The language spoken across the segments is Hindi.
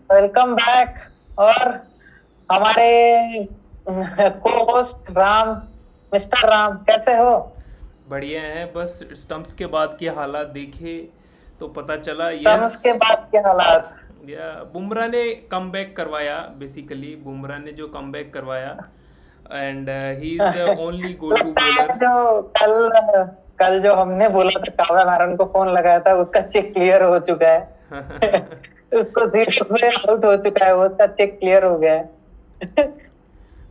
Welcome back. और हमारे को होस्ट राम, मिस्टर राम, कैसे हो? बढ़िया है। बस स्टंप्स के बाद के हालात देखे तो पता चला। यस, टर्म्स के बाद के हालात। या बुमराह ने कमबैक करवाया। बेसिकली बुमराह ने जो कमबैक करवाया, and he is the only go to लगता है बॉलर। जो कल कल जो हमने बोला था, काव्या नारन को फोन लगाया था, उसका चेक क्लियर हो चुका है। उसको 0 पे आउट हो चुका है, वो उसका चेक क्लियर हो गया है।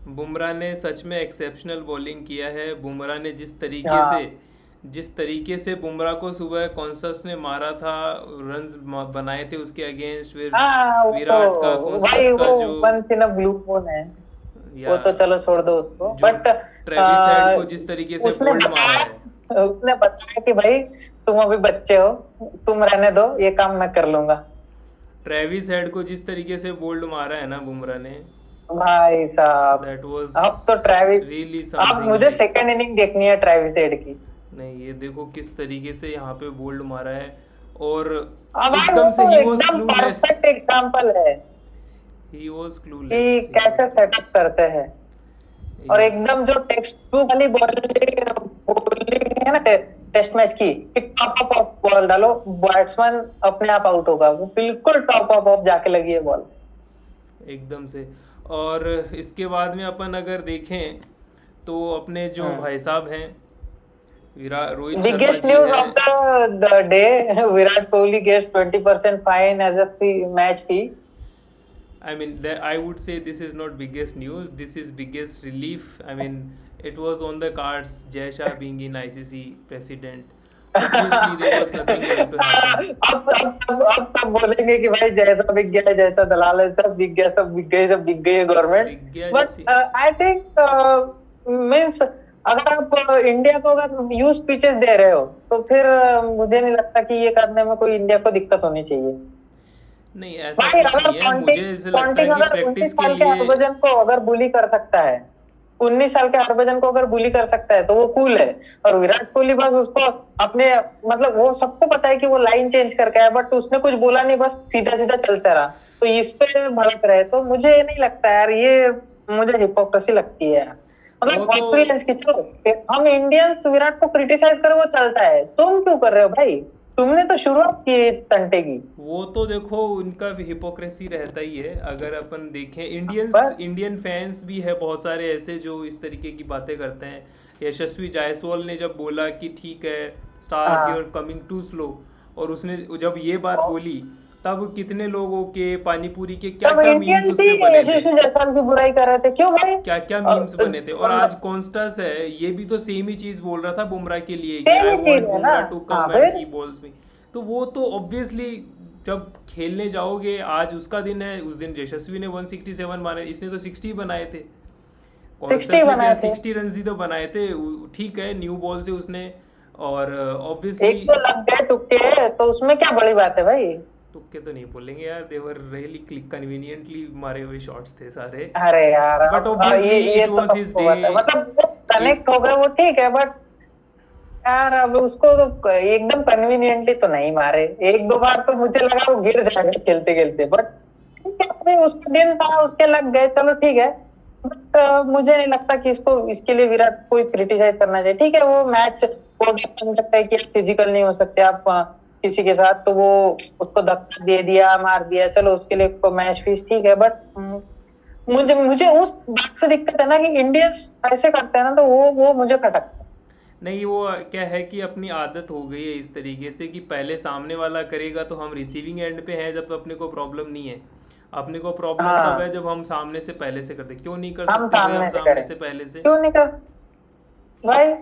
बुमराह ने सच में एक्सेप्शनल बॉलिंग किया है। बुमराह ने हाँ जिस तरीके से बुमराह को सुबह कॉन्सस ने मारा था, रन्स बनाए थे उसके अगेंस्ट, फिर हाँ, वो विराट का तो भाई कॉन्सस वो का जो, once in a blue moon है। या वो तो चलो छोड़ दो उसको, जो बट ट्रेविस हेड को जिस तरीके से उसने बोल्ड मारा है। बताया, उसने बताया कि भाई तुम अभी बच्चे हो, तुम रहने दो, ये काम मैं कर लूंगा। ट्रेविस हेड को जिस तरीके से बोल्ड मारा है ना बुमराह ने, भाई साहब, दैट वाज अब तो ट्रेविस, रियली अब समथिंग मुझे लाइक। सेकंड इनिंग देखनी है ट्रेविस हेड की। नहीं, ये देखो किस तरीके से यहाँ पे बोल्ड मारा है, और अब भाई वो एकदम से तो ही वाज एकदम क्लूलेस। परफेक्ट एग्जांपल है ही वाज क्लूलेस, कि ही वाज कैसे सेटअप क्लूलेस। करते हैं। और यस, एकदम जो टेक्स्ट बुक वाली बॉलिंग है ना, टेस्ट मैच की, कि टॉप अप ऑफ बॉल डालो, बैट्समैन अपने आप आउट होगा, वो बिल्कुल टॉप अप ऑफ जाके लगी है बॉल। एकदम से। और इसके बाद में अपन अगर देखें तो अपने जो हम्म। भाई साहब हैं, रोहित शर्मा बिगेस्ट जी न्यूज हैं। Of the day, Virat Kohli gets 20% fine as a match fee. I mean, I would say this is not biggest news. This is biggest relief. I mean, it was on the cards. Jay Shah being in ICC president. Obviously, there was nothing going to happen. अब सब बोलेंगे कि भाई जैसा बिक गया है, जैसा दलाल है, सब बिक गया, सब बिक गई, सब बिक गई है गवर्नमेंट। बिग गया जैसी। बट आई थिंक मीन्स, अगर आप इंडिया को अगर यूज पिचेस दे रहे हो, तो फिर मुझे नहीं लगता कि ये करने में कोई इंडिया को दिक्कत होनी चाहिए। नहीं, ऐसा भाई कुछ अगर नहीं है। पॉन्टिंग मुझे ऐसे लगता है पॉन्टिंग कि अगर उन्नीस प्रैक्टिस के साल के लिए। हरभजन को अगर बुली कर सकता है, 19 साल के हरभजन को अगर बुली कर सकता है, तो वो कूल है। और विराट कोहली बस उसको अपने, मतलब वो सबको पता है कि वो लाइन चेंज करके है, बट उसने कुछ बोला नहीं, बस सीधा सीधा चलता रहा। तो इस पे भड़क रहे, तो मुझे ये नहीं लगता यार, ये मुझे हिपोक्रेसी लगती है यार। वो मतलब तो ऑस्ट्रेलियंस की, चलो हम इंडियंस विराट को क्रिटिसाइज करें, वो चलता है, तुम क्यों कर रहे हो भाई? तुमने तो शुरुआत की है इस तंटे की। वो तो देखो, उनका हिपोक्रेसी रहता ही है। अगर अपन देखें, इंडियंस, बस। इंडियन फैंस भी है बहुत सारे ऐसे जो इस तरीके की बातें करते हैं। यशस्वी जायसवाल ने जब बोला कि ठीक है, स्टार्क यूर हाँ, कमिंग टू स्लो, और उसने जब ये बात बोली, तब कितने लोगों के पानी पूरी के क्या तब क्या मीम्स इंडियंस उस ही पे बने थे। यशस्वी जायसवाल की बुराई कर रहे थे, क्यों भाई? क्या क्या मीम्स बने थे। और आज कॉन्स्टस है, ये भी तो सेम ही चीज बोल रहा था बुमराह के लिए कि सेम आई ही चीज वांट है ना। बुमराह टू हाँ कम एंड फिर। ही बॉल्स मी। तो वो तो ऑब्वियसली, जब खेलने जाओगे, आज उसका दिन है, उस दिन यशस्वी ने 167 मारे, इसने तो 60 बनाए थे। 60 कॉन्स्टस ने क्या बनाए थे। 60 रन ही तो बनाए थे। ठीक है, न्यू बॉल से उसने, और ऑब्वियसली। एक तो लग गए तुक्के, तो उसमें क्या बड़ी बात है भाई? तुक्के तो नहीं बोलेंगे यार, देवर रियली क्लिक कन्वीनियंटली मारे हुए शॉट्स थे सारे। अरे यार, बट अब ऑब्वियसली ये इट तो वाज हिज सबको डे। पता है, मतलब वो इट कनेक्ट हो गए, वो ठीक है, बट यार अब उसको तो एकदम कन्वीनियंटली तो नहीं मारे। एक दो बार तो मुझे लगा वो गिर जाएगा खेलते खेलते, बट ठीक है, अभी उसका दिन था, उसके लग गए, चलो ठीक है। बट मुझे नहीं लगता कि इसको, इसके लिए विराट को क्रिटिसाइज करना चाहिए। ठीक है, वो मैच को बन सकता है कि फिजिकल नहीं हो सकते आप किसी के साथ, तो वो उसको धक्का दे दिया, मार दिया, चलो उसके लिए मैच फीस ठीक है, बट मुझे मुझे उस बात से दिक्कत है ना कि इंडियंस ऐसे करते हैं ना, तो वो मुझे खटकता है। नहीं, वो क्या है कि अपनी आदत हो गई है इस तरीके से कि पहले सामने वाला करेगा तो हम रिसीविंग एंड पे हैं, जब तो अपने को प्रॉब्लम नहीं है। अपने को प्रॉब्लम तब है हाँ, जब हम सामने से पहले से करते। क्यों नहीं कर हम सकते भाई हम सामने से सामने करें, से पहले से? क्यों नहीं कर भाई?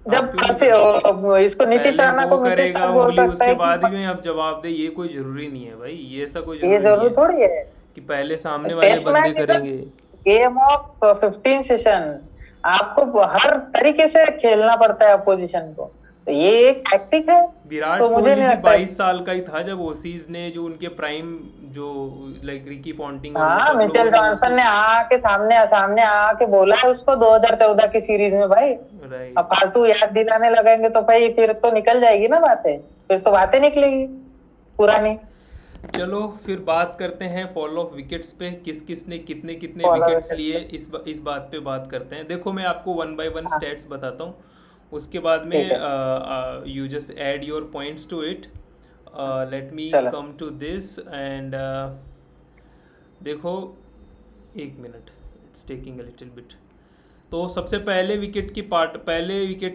आप जब क्यों नहीं ऐसे कर सकते? इसको नीतीश पहले राणा वो को नीतीश करेगा राणा बोल उंगली, सकता उसके है कि बाद भी आप जवाब दे, ये कोई ज़रूरी नहीं है भाई। ये ऐसा कोई ये ज़रूरी नहीं जरूरी है थोड़ी है। कि पहले सामने वाले टेस्ट बंदे मैच इज अ करेंगे। Game of 15 session. आपको हर तरीके से खेलना पड़ता है अपोजिशन को, तो ये एक टैक्टिक है। विराट तो मुझे कोहली नहीं भी लगता है। 22 साल का ही था जब ओसीज ने, जो उनके प्राइम, जो लाइक रिकी पॉन्टिंग और वो हाँ, सब मिचेल लोगों ने जॉनसन उसको। ने आके सामने सामने आके बोला है उसको 2014 की सीरीज में, भाई अब राइट। फालतू याद दिलाने लगेंगे तो भाई फिर तो निकल जाएगी ना बातें, फिर तो बातें निकलेगी पुरानी। चलो फिर बात करते हैं फॉल ऑफ विकेट्स पे, किस किस ने कितने कितने फॉलो विकेट्स विकेट लिए, पे। इस बात पे बात करते हैं। देखो मैं आपको वन बाय वन हाँ स्टैट्स बताता हूँ, उसके बाद में ठीक है। You just add your points to it. Let me चलो। कम टू दिस एंड देखो, एक minute, it's taking a little bit. तो सबसे पहले विकेट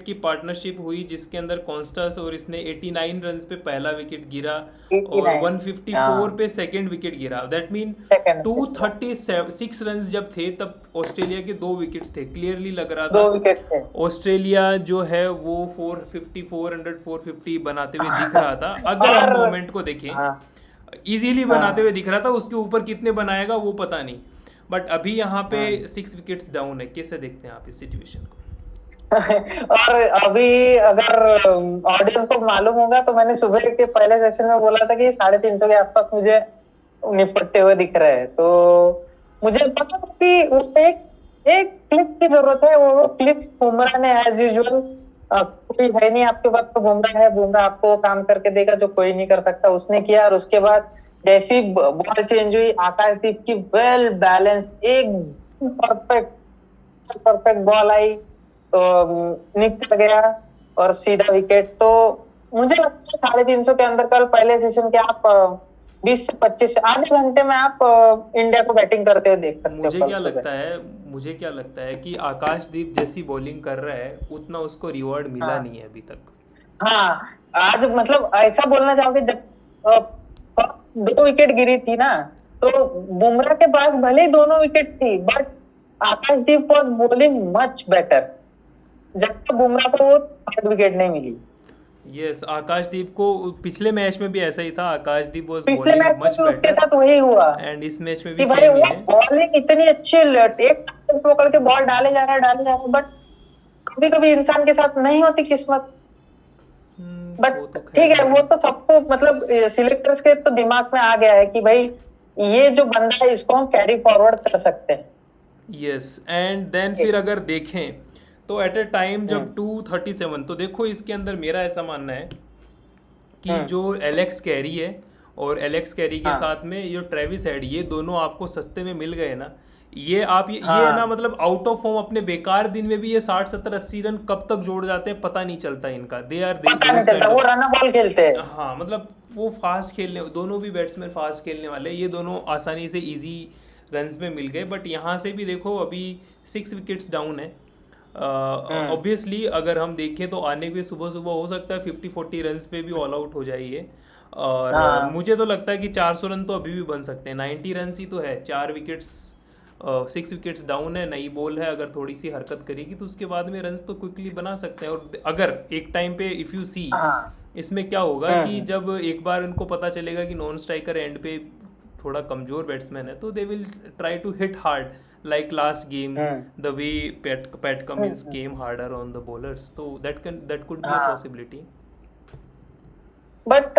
की पार्टनरशिप हुई जिसके अंदर कॉन्स्टास और इसने 89 रन्स पे पहला विकेट गिरा एटी और नाइन 154 हाँ पे सेकंड विकेट गिरा। That mean second wicket. 236 runs जब थे तब ऑस्ट्रेलिया के दो विकेट्स थे, क्लियरली लग रहा था 2 विकेट थे। ऑस्ट्रेलिया जो है वो 450 400 450 बनाते हुए दिख रहा था। अगर हम और मोमेंट को देखें, हाँ इजीली बनाते हुए हाँ दिख रहा था, उसके ऊपर कितने बनाएगा वो पता नहीं। बट अभी यहाँ पे हाँ 6 विकेट्स डाउन है, कैसे देखते हैं आप इस सिचुएशन को? और अभी अगर ऑडियंस को मालूम होगा तो मैंने सुबह के पहले सेशन में बोला था कि 350 के आसपास मुझे निपटते हुए दिख रहे हैं। तो मुझे पता था कि उससे एक क्लिक की जरूरत है। वो क्लिक बुमराह ने एज यूजुअल, कोई है नहीं आपके पास तो बुमराह है, बुमराह आपको वो काम करके देगा जो कोई नहीं कर सकता, उसने किया। और उसके बाद जैसी बॉल चेंज हुई, आकाशदीप की वेल बैलेंस एक परफेक्ट परफेक्ट बॉल आई तो निकल गया और सीधा विकेट। तो मुझे लगता है 350 के अंदर कल पहले सेशन के आप 20 से 25 आधे घंटे में आप इंडिया को बैटिंग करते हुए देख सकते हो मुझे कल क्या सुबह। लगता है मुझे क्या लगता है कि आकाशदीप जैसी बॉलिंग कर रहा है उतना उसको रिवॉर्ड मिला हाँ नहीं है अभी तक। हाँ आज मतलब ऐसा बोलना चाहोगे जब अ, 2 विकेट गिरी थी ना, तो बुमराह के पास भले ही दोनों विकेट थी but Akashdeep was bowling much better जब तक बुमराह को 3rd विकेट नहीं मिली। यस, आकाशदीप को पिछले मैच में भी ऐसा ही था, आकाशदीप वाज पिछले बॉलिंग मैच में मच भी उसके बेटर साथ वही हुआ एंड इस मैच में भी कि भाई सेम ही वो है। बॉलिंग इतनी अच्छी एक पकड़ के बॉल डाले जा रहा है बट कभी कभी इंसान के साथ नहीं होती किस्मत। बट वो तो खैर ठीक है, है। वो तो सबको मतलब सिलेक्टर्स के तो दिमाग में आ गया है कि भाई ये जो बंदा है इसको हम कैरी फॉरवर्ड कर सकते हैं। यस एंड देन फिर अगर देखें तो एट अ टाइम हम्म जब 237, तो देखो इसके अंदर मेरा ऐसा मानना है कि हम्म जो एलेक्स कैरी है और एलेक्स कैरी के हाँ साथ में जो ट्रेविस हेड, ये दोनों आपको सस्ते में मिल गए ना। ये आप ये है ना, हाँ मतलब आउट ऑफ फॉर्म अपने बेकार दिन में भी ये 60 70 80 रन कब तक जोड़ जाते हैं पता नहीं चलता इनका। दे आर पता नहीं दोज चलता, काइंड वो ऑफ, रन बॉल खेलते हैं। हाँ मतलब वो फास्ट खेलने, दोनों भी बैट्समैन फास्ट खेलने वाले, ये दोनों आसानी से इजी रन्स में मिल गए। बट यहाँ से भी देखो अभी 6 विकेट्स डाउन है। हम्म ऑब्वियसली अगर हम देखें तो आने के सुबह सुबह हो सकता है 50 40 रन्स पे भी ऑल आउट हो जाइए। और हाँ मुझे तो लगता है कि 400 रन तो अभी भी बन सकते हैं, 90 रन ही तो है, 4 विकेट्स, 6 विकेट्स डाउन है, नई बॉल है, अगर थोड़ी सी हरकत करेगी तो उसके बाद में रन्स तो क्विकली बना सकते हैं। और अगर एक टाइम पे इफ़ यू सी, हाँ इसमें क्या होगा कि हम्म जब एक बार उनको पता चलेगा कि नॉन स्ट्राइकर एंड पे थोड़ा कमजोर बैट्समैन है तो they will try to hit hard like last game, hmm the way Pat Cummins hmm, came harder on the bowlers, तो दैट कुड बी अ हाँ पॉसिबिलिटी। बट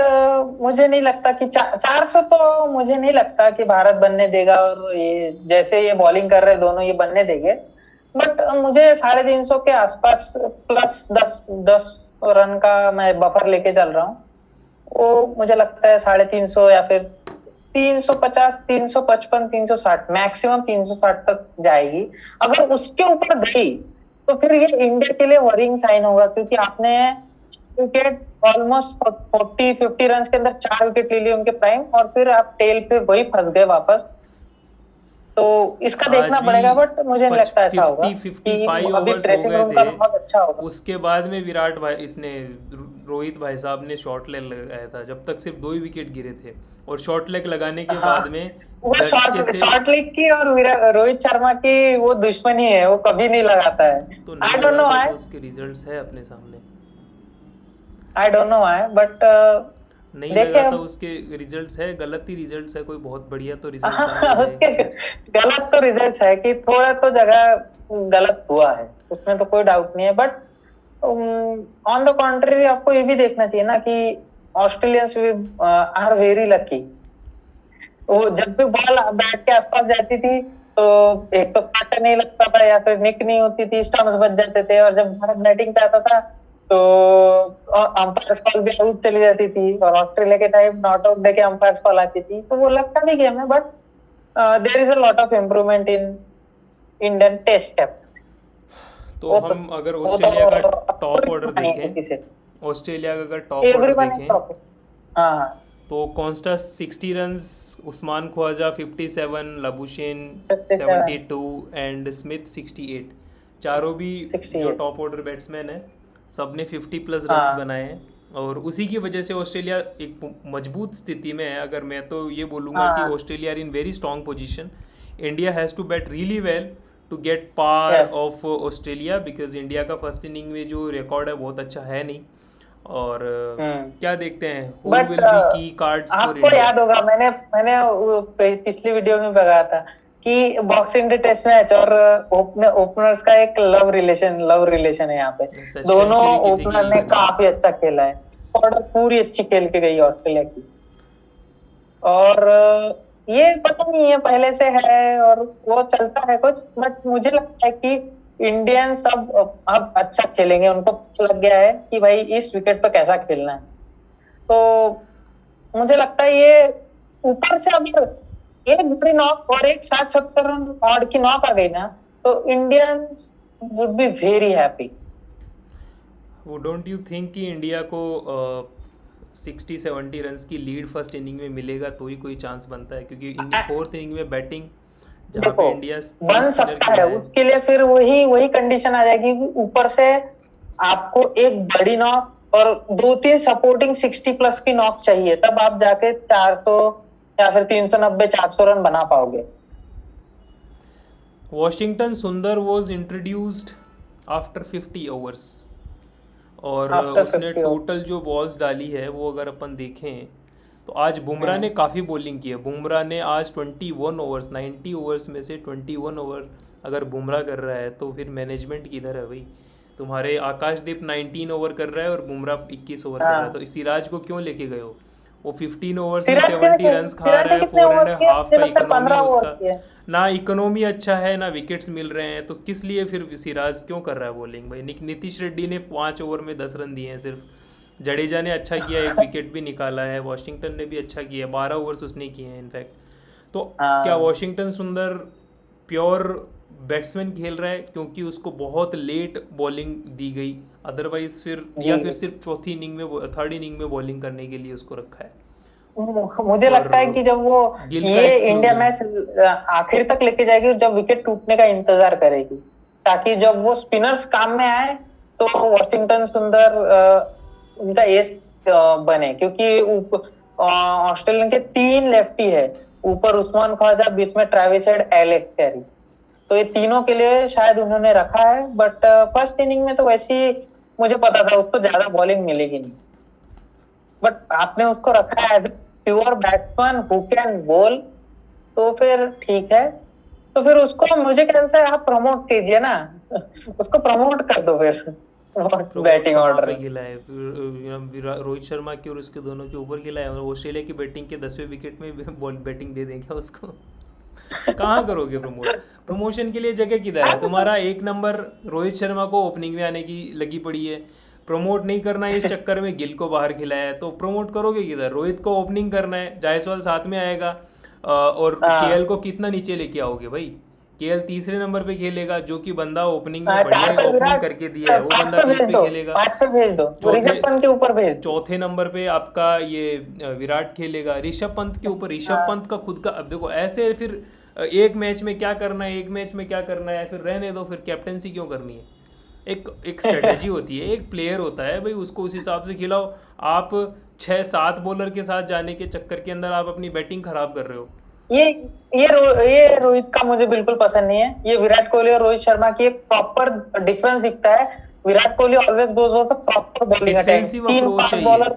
मुझे नहीं लगता कि 400 तो मुझे नहीं लगता कि भारत बनने देगा। और ये जैसे ये बॉलिंग कर रहे दोनों ये बनने देंगे। बट मुझे 350 के आसपास प्लस 10 10 रन का मैं बफर लेके चल रहा हूँ। वो मुझे लगता है 350 या फिर 350 355 360 मैक्सिमम 360 तक जाएगी। अगर उसके ऊपर गई तो फिर ये इंडिया के लिए वरिंग साइन होगा क्योंकि आपने विकेट ऑलमोस्ट 40 50 रन के अंदर 4 विकेट ले लिए उनके प्राइम और फिर आप टेल पे वही फंस गए वापस। तो इसका आज देखना भी पड़ेगा बट मुझे नहीं लगता ऐसा होगा 50 कि 55 अभी ओवर्स हो ड्रेसिंग गए रूम का थे, बहुत अच्छा होगा। उसके बाद में विराट भाई इसने रोहित भाई साहब ने शॉर्ट लेग लगाया था, जब तक सिर्फ 2 ही विकेट गिरे थे, और शॉर्ट लेग लगाने के हाँ बाद में वो झटके शॉर्ट से शॉर्ट लीग की और रोहित शर्मा की वो दुश्मनी है, वो कभी नहीं लगाता है। तो नहीं आई डोंट नो लगाता व्हाई तो उसके रिजल्ट्स है अपने सामने। I don't know why but नहीं देखिए लगाता अब। उसके रिजल्ट्स है, गलत ही रिजल्ट्स है, कोई बहुत बढ़िया तो रिजल्ट्स आ नहीं रहे, उसके खैर। गलत तो रिजल्ट है कि थोड़ा तो जगह गलत हुआ है, उसमें तो कोई डाउट नहीं है। बट ऑन द कॉन्ट्री आपको ये भी देखना चाहिए ना कि ऑस्ट्रेलियंस आर वेरी लकी। वो जब भी बॉल बैट के आसपास जाती थी तो एक तो काटा नहीं लगता था या फिर निक नहीं होती थी, स्टंप्स बच जाते थे। और जब भारत बैटिंग पे आता था तो अंपायर कॉल भी आउट चली जाती थी, और ऑस्ट्रेलिया के टाइम नॉट आउट देके अंपायर कॉल आती थी, तो वो लगता भी गेम है, but there is a lot of improvement in Indian test cap. तो हम अगर ऑस्ट्रेलिया का टॉप ऑर्डर देखें, देखें, ऑस्ट्रेलिया का अगर टॉप ऑर्डर एवरीवन देखें हाँ तो Konstas 60 runs, Usman Khawaja 57, Labuschagne 57, 72 and Smith 68। चारों भी 68 जो टॉप ऑर्डर बैट्समैन हैं सबने 50 प्लस हाँ। रन्स बनाए हैं, और उसी की वजह से ऑस्ट्रेलिया एक मजबूत स्थिति में है। अगर मैं तो ये बोलूँगा हाँ। कि Australia are in very strong position. India has to bat really well to get पार Yes. Of Australia, because India का फर्स्ट इनिंग में जो रिकॉर्ड है बहुत अच्छा है नहीं। और क्या देखते हैं, हु बट विल बी की कार्ड्स फॉर आपको इंडिया? याद होगा, मैंने वो पिछली वीडियो में बताया था कि बॉक्सिंग डे टेस्ट मैच और ओपनर्स का एक लव रिलेशन है यहाँ पे। अच्छा, दोनों सेंचुरी किसी की ओपनर नहीं ने बनी। काफी अच्छा खेला है, ऑर्डर पूरी अच्छी खेल के गई ऑस्ट्रेलिया की। और ये पता नहीं है पहले से है और वो चलता है कुछ, बट मुझे लगता है कि इंडियन सब अब अच्छा खेलेंगे, उनको पता लग गया है कि भाई इस विकेट पे कैसा खेलना है। तो मुझे लगता है ये ऊपर से अब एक बड़ी नॉक और एक 60-70 रन ऑड की नॉक आ गई ना, तो Indians would be very happy. वो डोंट यू थिंक कि इंडिया को 60-70 रन्स की लीड फर्स्ट इनिंग में मिलेगा तो ही कोई चांस बनता है? क्योंकि फोर्थ इनिंग में बैटिंग जहाँ देखो पे इंडिया बन सकता है, उसके लिए फिर वही कंडीशन आ जाएगी कि ऊपर से आपको एक बड़ी नॉक और 2-3 सपोर्टिंग 60 प्लस की नॉक चाहिए, तब आप जाके 400 या फिर 390-400 रन बना पाओगे। वॉशिंगटन सुंदर वॉज इंट्रोड्यूस्ड आफ्टर 50 ओवर्स, और After उसने 50 टोटल जो बॉल्स डाली है वो अगर अपन देखें तो आज बुमराह ने काफ़ी बॉलिंग की है। बुमराह ने आज 21 ओवर्स, 90 ओवर्स में से 21 ओवर अगर बुमराह कर रहा है तो फिर मैनेजमेंट किधर है भाई? तुम्हारे आकाशदीप 19 ओवर कर रहा है और बुमराह 21 ओवर कर रहा है, तो सिराज को क्यों लेके गए हो? वो 15 ओवर्स में 70 रन्स खा रहा है, 4.5 का इकोनॉमी उसका, ना इकोनॉमी अच्छा है ना विकेट्स मिल रहे हैं, तो किस लिए फिर सिराज क्यों कर रहा है बॉलिंग भाई? नीतीश रेड्डी ने 5 ओवर में 10 रन दिए हैं सिर्फ, जडेजा ने अच्छा किया, एक विकेट भी निकाला है, वॉशिंगटन ने भी अच्छा किया, 12 ओवर्स उसने किए हैं इनफैक्ट। तो क्या वॉशिंगटन सुंदर प्योर बैट्समैन खेल रहा है क्योंकि उसको बहुत लेट बॉलिंग दी गई, अदरवाइज फिर या फिर सिर्फ चौथी इनिंग में, थर्ड इनिंग में बॉलिंग करने के लिए उसको रखा है? मुझे लगता है कि जब वो ये इंडिया मैच आखिर तक लेके जाएगी, जब विकेट टूटने का इंतजार करेगी, ताकि जब वो स्पिनर्स काम में आए तो वॉशिंगटन सुंदर उनका एस बने, क्योंकि ऑस्ट्रेलियन के 3 लेफ्टी है, ऊपर उस्मान ख्वाजा, बीच में ट्रेविस हेड, एलेक्स कैरी, तो ये तीनों के लिए शायद उन्होंने रखा है। बट फर्स्ट इनिंग में तो वैसे ही मुझे पता था उसको ज्यादा बॉलिंग मिलेगी नहीं, बट आपने उसको रखा है as pure batsman who can bowl, तो फिर ठीक है। तो फिर उसको मुझे ख्याल से आप प्रमोट कीजिए ना, उसको प्रमोट कर दो फिर बैटिंग ऑर्डर पे खिला है रोहित शर्मा की और उसके दोनों के ऊपर खिला है, और ऑस्ट्रेलिया की बैटिंग के 10वें विकेट में बॉल बैटिंग दे देंगे उसको। कहाँ करोगे प्रमोट? प्रमोशन के लिए जगह किधर है? तुम्हारा एक नंबर रोहित शर्मा को ओपनिंग में आने की लगी पड़ी है, प्रमोट नहीं करना है, इस चक्कर में गिल को बाहर खिलाया है, तो प्रमोट करोगे किधर? रोहित को ओपनिंग करना है, जायसवाल साथ में आएगा, और केएल को कितना नीचे लेके आओगे भाई? केएल तीसरे नंबर पे खेलेगा, जो कि बंदा ओपनिंग में बढ़िया ओपनिंग करके दिया है वो बंदा 30 पे खेलेगा, 5 पे भेज दो, ऋषभ पंत के ऊपर भेज दो। चौथे नंबर पे आपका ये विराट खेलेगा, ऋषभ पंत के ऊपर। ऋषभ पंत का खुद का, अब देखो ऐसे फिर एक मैच में क्या करना है, एक मैच में क्या करना है, फिर रहने दो, फिर कैप्टनसी क्यों करनी है? एक स्ट्रेटेजी होती है, एक प्लेयर होता है भाई, उसको उस हिसाब से खिलाओ। आप 6-7 बॉलर के साथ जाने के चक्कर के अंदर आप अपनी बैटिंग खराब कर रहे हो। ये रोहित का मुझे बिल्कुल पसंद नहीं है। ये विराट कोहली और रोहित शर्मा की एक प्रॉपर डिफरेंस दिखता है। Virat Kohli always goes for proper bowling attack, 3-5 bowler,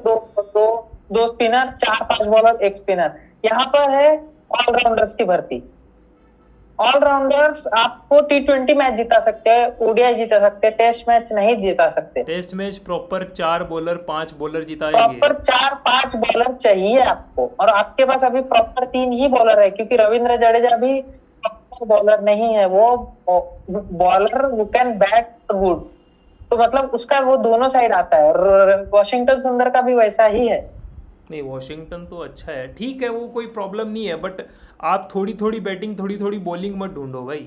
दो स्पिनर, 4-5 बॉलर, एक स्पिनर। यहाँ पर है ऑलराउंडर्स की भर्ती। ऑलराउंडर्स आपको T20 मैच जिता सकते हैं, ओडीआई जिता सकते हैं, टेस्ट मैच नहीं जिता सकते। Test match proper 4 bowler 5 bowler जिताएंगे, प्रॉपर 4-5 बॉलर चाहिए आपको, और आपके पास अभी प्रॉपर 3 ही बॉलर है, क्योंकि रविंद्र जडेजा भी बॉलर नहीं है, वो bowler who can bat good. तो मतलब उसका वो दोनों साइड आता है, और वॉशिंगटन सुंदर का भी वैसा ही है। नहीं, वॉशिंगटन तो अच्छा है, ठीक है, वो कोई प्रॉब्लम नहीं है, बट आप थोड़ी थोड़ी बैटिंग थोड़ी थोड़ी बॉलिंग मत ढूंढो भाई।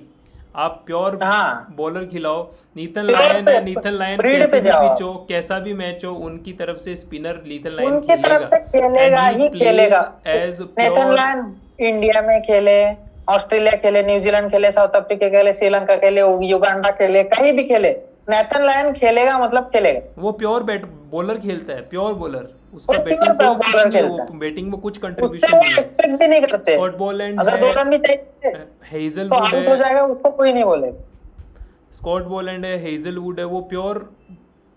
आप प्योर हाँ, बॉलर खिलाओ। नीथन प्योर लायन पे है, नीथन लायन ब्रीड कैसे पे भी जाओ पिच आप। हो, कैसा भी मैच हो, उनकी तरफ से स्पिनर नीथन लायन उनकी तरफ खेलेगा। से एंड खेलेगा ही ही खेलेगा। Plays as Nathan pure. Lyon India में खेले, ऑस्ट्रेलिया खेले, न्यूजीलैंड खेले, साउथ अफ्रीका खेले, श्रीलंका खेले, युगांडा खेले, कहीं भी खेले, नेथन लायन खेलेगा मतलब खेलेगा। वो प्योर बैट बॉलर खेलता है, प्योर बॉलर। वो उसका बैटिंग प्योर कोई कुछ बॉलर नहीं है, खेलता वो है, बैटिंग में कुछ उससे कंट्रीब्यूशन वो नहीं है। एक्सपेक्ट भी नहीं करते। स्कॉट बोलैंड अगर है, 2 रन भी चाहिए तो हेजलवुड आउट हो है, जाएगा, उसको कोई नहीं बोलेगा। स्कॉट बोलैंड है, हेजलवुड है, वो प्योर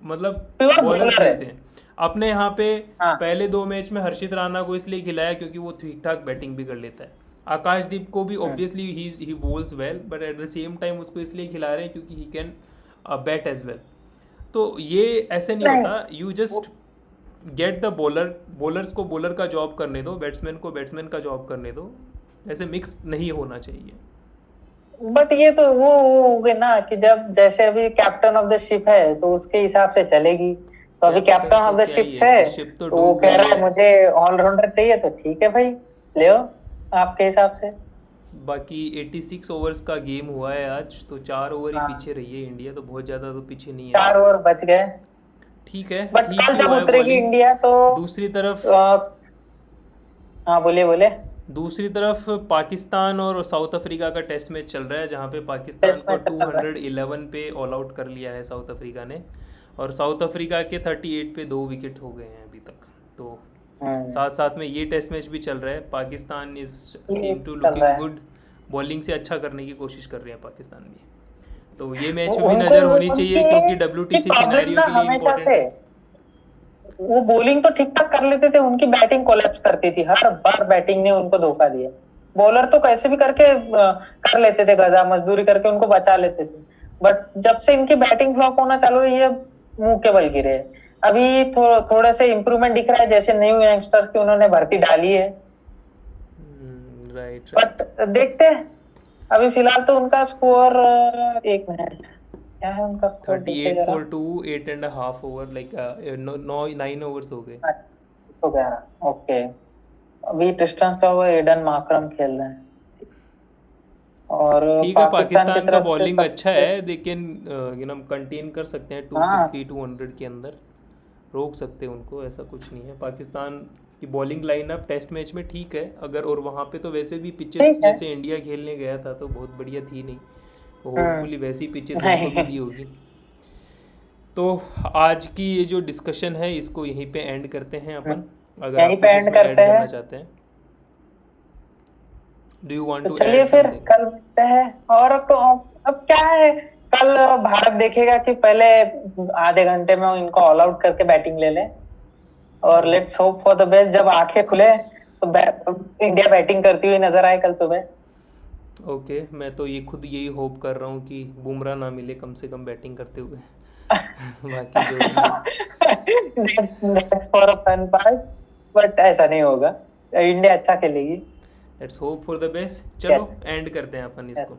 मतलब प्योर बॉलर बॉलर है। खेलते हैं। अपने यहाँ पे हाँ, पहले 2 मैच में हर्षित राणा को इसलिए खिलाया क्योंकि वो ठीक ठाक बैटिंग भी कर लेता है। आकाशदीप को भी hmm, obviously he bowls well, but at the same time उसको इसलिए खिला रहे हैं क्योंकि he can bat as well. तो ये ऐसे नहीं नहीं, होता, you just get the bowler, bowlers को बॉलर का जॉब करने दो, बैट्समैन को बैट्समैन का जॉब करने दो। ऐसे मिक्स नहीं होना चाहिए। बट ये तो वो हो गए ना कि जब जैसे अभी कैप्टन ऑफ द शिप है तो उसके हिसाब से चलेगी। तो अभी कैप्टन कैप्टन तो ऑफ द क्या शिप ही है है कि शिप तो तो वो डूब कह गई रहा है है। मुझे ऑलराउंडर चाहिए, तो ठीक है भाई, ले आओ आपके हिसाब से। बाकी 86 ओवर्स का गेम हुआ है आज, तो 4 ओवर ही हाँ, पीछे रही है इंडिया, तो बहुत ज़्यादा तो पीछे नहीं है। 4 ओवर बच गए। ठीक है, बट ठीक कल ही जब हुआ है उतरेगी बॉलिंग। इंडिया तो दूसरी तरफ हाँ, बोलिए बोले। दूसरी तरफ पाकिस्तान और साउथ अफ्रीका का टेस्ट मैच चल रहा है, जहाँ पे पाकिस्तान टेस्ट को मैच चल रहा है। 211 पे ऑल आउट कर लिया है साउथ अफ्रीका ने, और साउथ अफ्रीका के 38 पे 2 विकेट हो गए हैं अभी तक। तो हम्म, साथ साथ में ये टेस्ट मैच भी चल रहा है। पाकिस्तान इज ये सीम टू चल रहा लुकिंग है। गुड, बॉलिंग से अच्छा करने की कोशिश कर रहे हैं पाकिस्तान भी। तो ये मैच में भी उनको नज़र होनी चाहिए क्योंकि उनकी WTC प्रॉब्लम सिनेरियो ना के लिए हमेशा इम्पोर्टेंट से, है। वो बॉलिंग तो ठीक ठाक कर लेते थे, उनकी बैटिंग कोलैप्स करती थी, हर बार बैटिंग ने उनको धोखा दिया। बॉलर तो कैसे भी करके कर लेते थे, गधा मजदूरी करके उनको बचा लेते थे। बट जब से इनकी बैटिंग फ्लॉप होना चालू हुई है, ये मुंह के बल गिरे हैं। अभी थोड़े से इम्प्रूवमेंट दिख रहा है, जैसे न्यू यंगस्टर्स की उन्होंने भर्ती डाली है। Right but right. देखते हैं, अभी फिलहाल तो उनका स्कोर, 1 मिनट, क्या है उनका स्कोर, देखिए 38 जरा। फॉर 2, 8.5 ओवर, लाइक 9 ओवर्स हो गए। अच्छा, तो क्या, ओके। अभी डिस्टेंस का वो एडन माकरम खेल रहे हैं, और ठीक है, पाकिस्तान की पाकिस्तान का तरफ से बॉलिंग अच्छा सबसे, है, लेकिन कंटेन कर सकते हैं हाँ 250 200 के अंदर, रोक सकते हैं उनको, ऐसा कुछ नहीं है। पाकिस्तान की बॉलिंग लाइनअप टेस्ट मैच में ठीक है अगर, और वहाँ पे तो वैसे भी पिचेस ठीक है। जैसे इंडिया खेलने गया था तो बहुत बढ़िया थी नहीं, तो होपफुली हम्म, वैसी पिचेस उनको भी नहीं, दी होगी। तो आज की ये जो डिस्कशन है इसको यहीं पे एंड करते हैं अपन। अगर यहीं आप पे कुछ एंड इसमें ऐड करते हैं। करना चाहते हैं, डू यू वांट तो टू चलिए ऐड फिर समथिंग? कल मिलते हैं। और अब तो अब क्या है, कल भारत देखेगा कि पहले आधे घंटे में इनको ऑल आउट करके बैटिंग ले ले, और let's hope for the best, जब आंखें खुले तो इंडिया बैटिंग करती हुई नजर आए कल सुबह। ओके, मैं तो ये खुद यही होप कर रहा हूँ कि बुमराह ना मिले कम से कम बैटिंग करते हुए। बाकी जो भी है, That's for a fun part, but ऐसा नहीं होगा, इंडिया अच्छा खेलेगी। Let's hope for the best. Yes, चलो एंड करते हैं अपन yes. इसको।